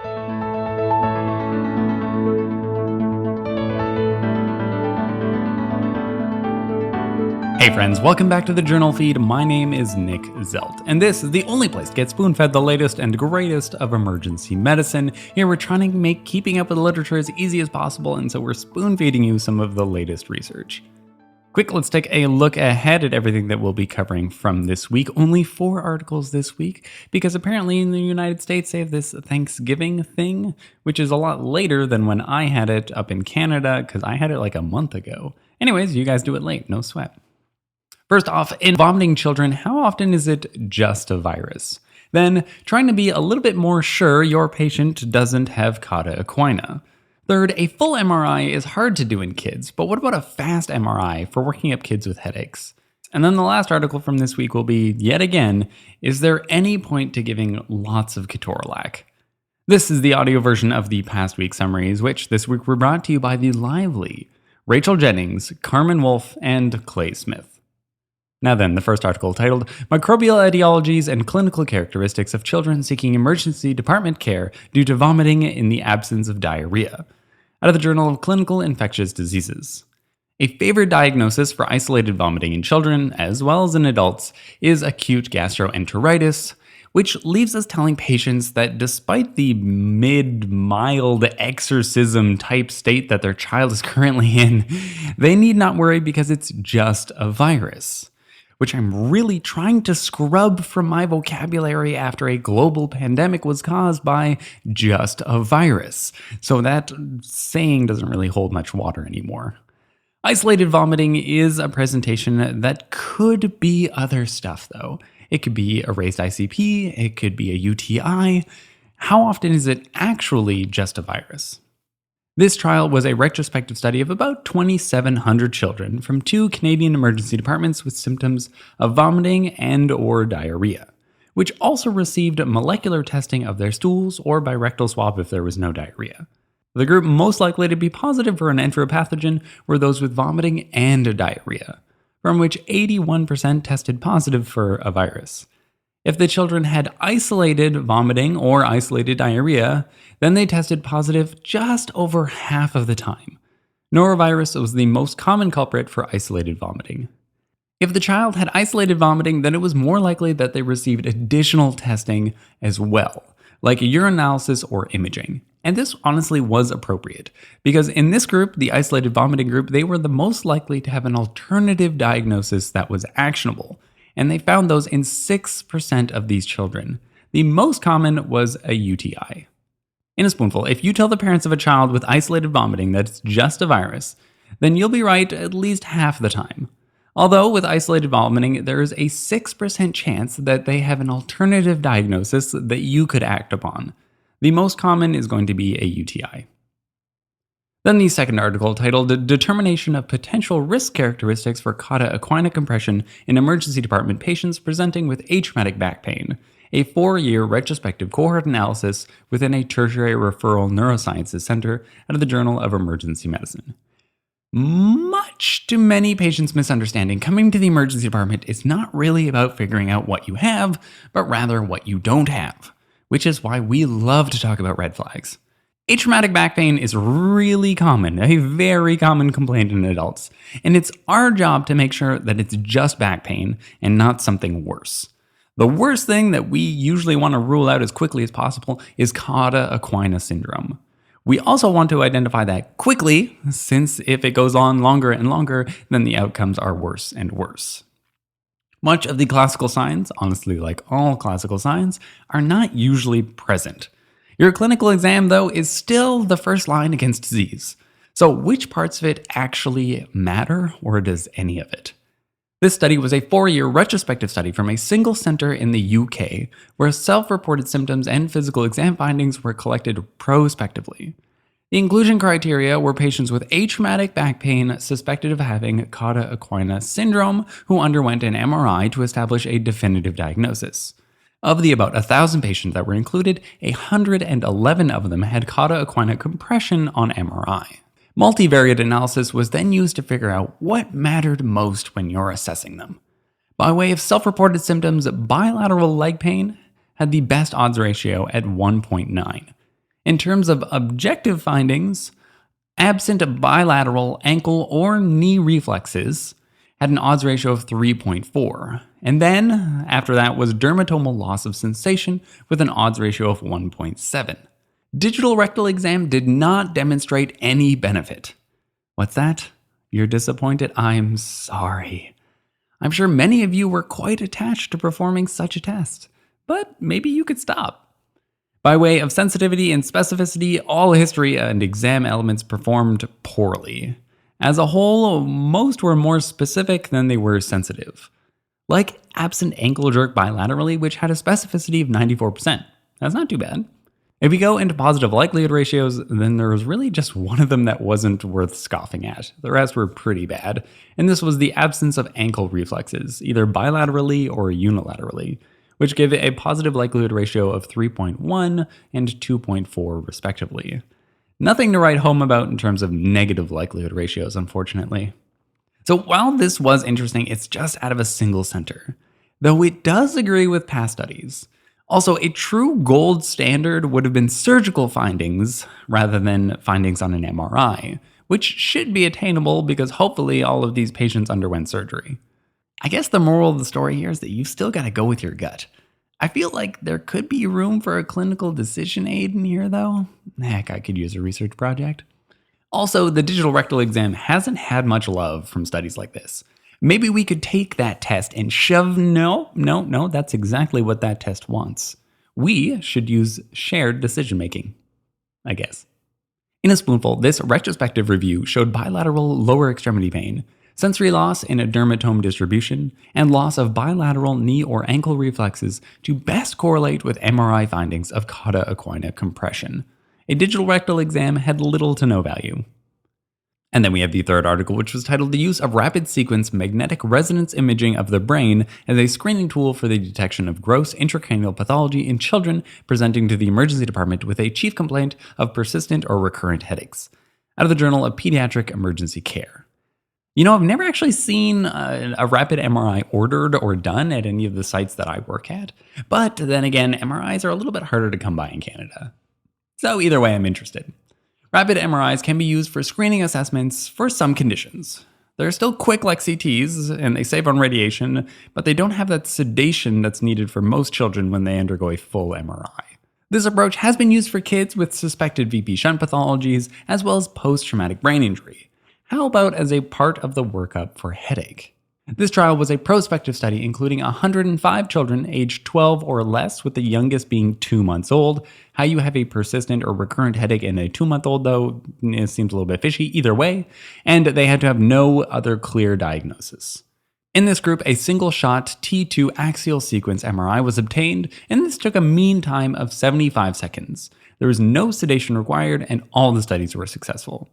Hey friends, welcome back to the Journal Feed. My name is Nick Zelt, and this is the only place to get spoon-fed the latest and greatest of emergency medicine. Here we're trying to make keeping up with the literature as easy as possible, and so we're spoon-feeding you some of the latest research. Quick, let's take a look ahead at everything that we'll be covering from this week. Only 4 articles this week, because apparently in the United States they have this Thanksgiving thing, which is a lot later than when I had it up in Canada, because I had it like a month ago. Anyways, you guys do it late, no sweat. First off, in vomiting children, how often is it just a virus? Then, trying to be a little bit more sure your patient doesn't have Cauda Equina. Third, a full MRI is hard to do in kids, but what about a fast MRI for working up kids with headaches? And then the last article from this week will be, yet again, is there any point to giving lots of Ketorolac? This is the audio version of the past week summaries, which this week were brought to you by the lively Rachel Jennings, Carmen Wolf, and Clay Smith. Now then, the first article titled, Microbial Etiologies and Clinical Characteristics of Children Seeking Emergency Department Care Due to Vomiting in the Absence of Diarrhea, out of the Journal of Clinical Infectious Diseases. A favored diagnosis for isolated vomiting in children, as well as in adults, is acute gastroenteritis, which leaves us telling patients that despite the mid-mild exorcism-type state that their child is currently in, they need not worry because it's just a virus, which I'm really trying to scrub from my vocabulary after a global pandemic was caused by just a virus. So that saying doesn't really hold much water anymore. Isolated vomiting is a presentation that could be other stuff, though. It could be a raised ICP, it could be a UTI. How often is it actually just a virus? This trial was a retrospective study of about 2,700 children from 2 Canadian emergency departments with symptoms of vomiting and/or diarrhea, which also received molecular testing of their stools or by rectal swab if there was no diarrhea. The group most likely to be positive for an enteropathogen were those with vomiting and diarrhea, from which 81% tested positive for a virus. If the children had isolated vomiting or isolated diarrhea, then they tested positive just over half of the time. Norovirus was the most common culprit for isolated vomiting. If the child had isolated vomiting, then it was more likely that they received additional testing as well, like a urine analysis or imaging. And this honestly was appropriate, because in this group, the isolated vomiting group, they were the most likely to have an alternative diagnosis that was actionable. And they found those in 6% of these children. The most common was a UTI. In a spoonful, if you tell the parents of a child with isolated vomiting that it's just a virus, then you'll be right at least half the time. Although with isolated vomiting, there is a 6% chance that they have an alternative diagnosis that you could act upon. The most common is going to be a UTI. Then the second article titled Determination of Potential Risk Characteristics for Cauda Equina Compression in Emergency Department Patients Presenting with Atraumatic Back Pain, a 4-year retrospective cohort analysis within a tertiary referral neurosciences center out of the Journal of Emergency Medicine. Much to many patients' misunderstanding, coming to the emergency department is not really about figuring out what you have, but rather what you don't have, which is why we love to talk about red flags. Atraumatic back pain is really common, a very common complaint in adults, and it's our job to make sure that it's just back pain and not something worse. The worst thing that we usually want to rule out as quickly as possible is Cauda Equina syndrome. We also want to identify that quickly, since if it goes on longer and longer, then the outcomes are worse and worse. Much of the classical signs, honestly like all classical signs, are not usually present. Your clinical exam, though, is still the first line against disease. So which parts of it actually matter, or does any of it? This study was a 4-year retrospective study from a single center in the UK, where self-reported symptoms and physical exam findings were collected prospectively. The inclusion criteria were patients with atraumatic back pain suspected of having Cauda Equina syndrome who underwent an MRI to establish a definitive diagnosis. Of the about 1,000 patients that were included, 111 of them had Cauda Equina compression on MRI. Multivariate analysis was then used to figure out what mattered most when you're assessing them. By way of self-reported symptoms, bilateral leg pain had the best odds ratio at 1.9. In terms of objective findings, absent bilateral ankle or knee reflexes had an odds ratio of 3.4. And then, after that, was dermatomal loss of sensation with an odds ratio of 1.7. Digital rectal exam did not demonstrate any benefit. What's that? You're disappointed? I'm sorry. I'm sure many of you were quite attached to performing such a test, but maybe you could stop. By way of sensitivity and specificity, all history and exam elements performed poorly. As a whole, most were more specific than they were sensitive. Like absent ankle jerk bilaterally, which had a specificity of 94%. That's not too bad. If we go into positive likelihood ratios, then there was really just one of them that wasn't worth scoffing at. The rest were pretty bad, and this was the absence of ankle reflexes, either bilaterally or unilaterally, which gave it a positive likelihood ratio of 3.1 and 2.4 respectively. Nothing to write home about in terms of negative likelihood ratios, unfortunately. So while this was interesting, it's just out of a single center, though it does agree with past studies. Also, a true gold standard would have been surgical findings rather than findings on an MRI, which should be attainable because hopefully all of these patients underwent surgery. I guess the moral of the story here is that you've still got to go with your gut. I feel like there could be room for a clinical decision aid in here, though. Heck, I could use a research project. Also, the digital rectal exam hasn't had much love from studies like this. Maybe we could take that test and shove... No, that's exactly what that test wants. We should use shared decision-making, I guess. In a spoonful, this retrospective review showed bilateral lower extremity pain, sensory loss in a dermatome distribution, and loss of bilateral knee or ankle reflexes to best correlate with MRI findings of Cauda Equina compression. A digital rectal exam had little to no value. And then we have the third article, which was titled The Use of Rapid Sequence Magnetic Resonance Imaging of the Brain as a Screening Tool for the Detection of Gross Intracranial Pathology in Children Presenting to the Emergency Department with a Chief Complaint of Persistent or Recurrent Headaches, out of the Journal of Pediatric Emergency Care. You know, I've never actually seen a rapid MRI ordered or done at any of the sites that I work at, but then again, MRIs are a little bit harder to come by in Canada. So either way, I'm interested. Rapid MRIs can be used for screening assessments for some conditions. They're still quick like CTs, and they save on radiation, but they don't have that sedation that's needed for most children when they undergo a full MRI. This approach has been used for kids with suspected VP shunt pathologies, as well as post-traumatic brain injury. How about as a part of the workup for headache? This trial was a prospective study including 105 children aged 12 or less, with the youngest being 2 months old. How you have a persistent or recurrent headache in a 2-month-old, though, it seems a little bit fishy either way, and they had to have no other clear diagnosis. In this group, a single-shot T2 axial sequence MRI was obtained, and this took a mean time of 75 seconds. There was no sedation required, and all the studies were successful.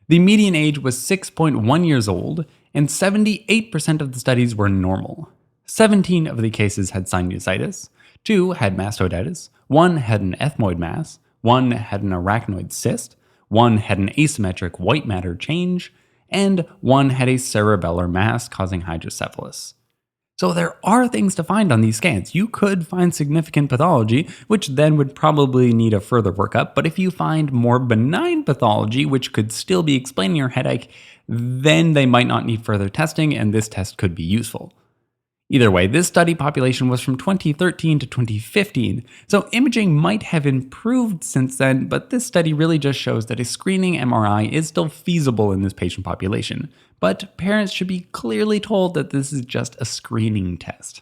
The median age was 6.1 years old, and 78% of the studies were normal. 17 of the cases had sinusitis, 2 had mastoiditis, 1 had an ethmoid mass, 1 had an arachnoid cyst, 1 had an asymmetric white matter change, and 1 had a cerebellar mass causing hydrocephalus. So there are things to find on these scans. You could find significant pathology, which then would probably need a further workup, but if you find more benign pathology, which could still be explaining your headache, then they might not need further testing, and this test could be useful. Either way, this study population was from 2013 to 2015, so imaging might have improved since then, but this study really just shows that a screening MRI is still feasible in this patient population. But parents should be clearly told that this is just a screening test.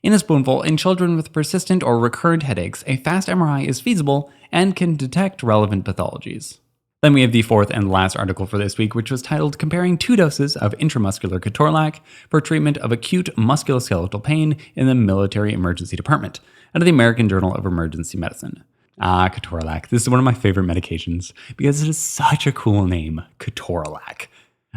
In a spoonful, in children with persistent or recurrent headaches, a fast MRI is feasible and can detect relevant pathologies. Then we have the fourth and last article for this week, which was titled Comparing 2 Doses of Intramuscular Ketorolac for Treatment of Acute Musculoskeletal Pain in the Military Emergency Department, out of the American Journal of Emergency Medicine. Ketorolac. This is one of my favorite medications because it is such a cool name, Ketorolac.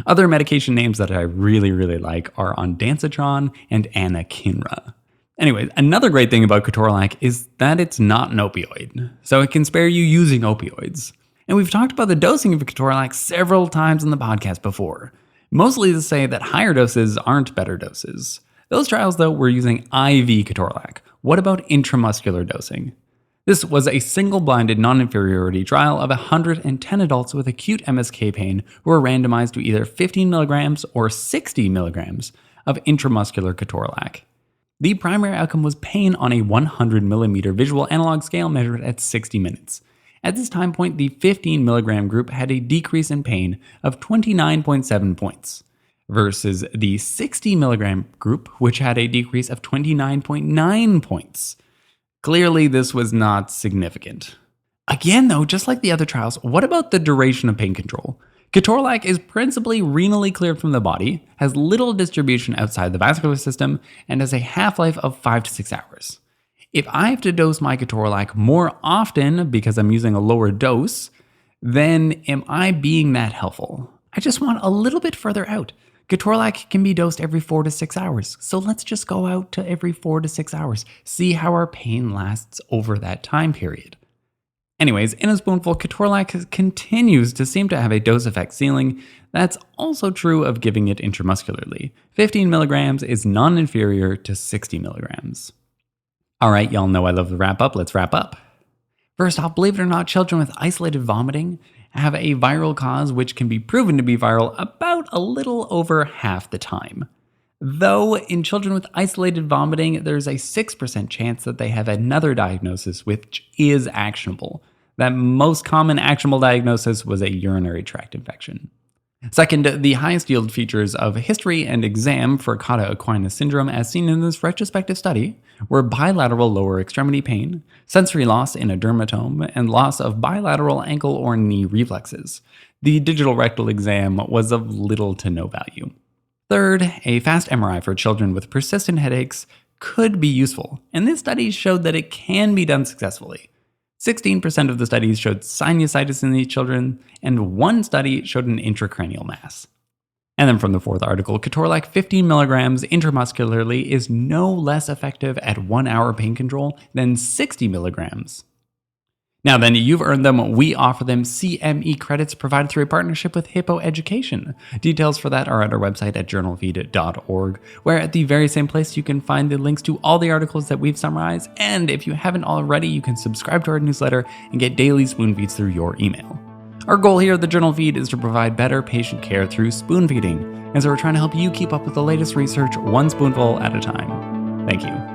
Other medication names that I really like are ondansetron and anakinra. Anyways, another great thing about Ketorolac is that it's not an opioid, so it can spare you using opioids. And we've talked about the dosing of Ketorolac several times in the podcast before, mostly to say that higher doses aren't better doses. Those trials, though, were using IV Ketorolac. What about intramuscular dosing? This was a single-blinded non-inferiority trial of 110 adults with acute MSK pain who were randomized to either 15 milligrams or 60 milligrams of intramuscular Ketorolac. The primary outcome was pain on a 100 millimeter visual analog scale measured at 60 minutes. At this time point, the 15 milligram group had a decrease in pain of 29.7 points, versus the 60 milligram group, which had a decrease of 29.9 points. Clearly, this was not significant. Again, though, just like the other trials, what about the duration of pain control? Ketorolac is principally renally cleared from the body, has little distribution outside the vascular system, and has a half-life of 5 to 6 hours. If I have to dose my Ketorolac more often because I'm using a lower dose, then am I being that helpful? I just want a little bit further out. Ketorolac can be dosed every 4 to 6 hours, so let's just go out to every 4 to 6 hours, see how our pain lasts over that time period. Anyways, in a spoonful, Ketorolac continues to seem to have a dose effect ceiling. That's also true of giving it intramuscularly. 15 milligrams is non-inferior to 60 milligrams. All right, y'all know I love the wrap up. Let's wrap up. First off, believe it or not, children with isolated vomiting have a viral cause which can be proven to be viral about a little over half the time. Though in children with isolated vomiting, there's a 6% chance that they have another diagnosis which is actionable. That most common actionable diagnosis was a urinary tract infection. Second, the highest yield features of history and exam for Cauda Equina syndrome, as seen in this retrospective study, were bilateral lower extremity pain, sensory loss in a dermatome, and loss of bilateral ankle or knee reflexes. The digital rectal exam was of little to no value. Third, a fast MRI for children with persistent headaches could be useful, and this study showed that it can be done successfully. 16% of the studies showed sinusitis in these children, and one study showed an intracranial mass. And then from the fourth article, Ketorolac 15 milligrams intramuscularly is no less effective at 1 hour pain control than 60 milligrams. Now then, you've earned them. We offer them CME credits provided through a partnership with Hippo Education. Details for that are at our website at journalfeed.org, where at the very same place you can find the links to all the articles that we've summarized. And if you haven't already, you can subscribe to our newsletter and get daily spoon feeds through your email. Our goal here at the Journal Feed is to provide better patient care through spoon feeding, and so we're trying to help you keep up with the latest research one spoonful at a time. Thank you.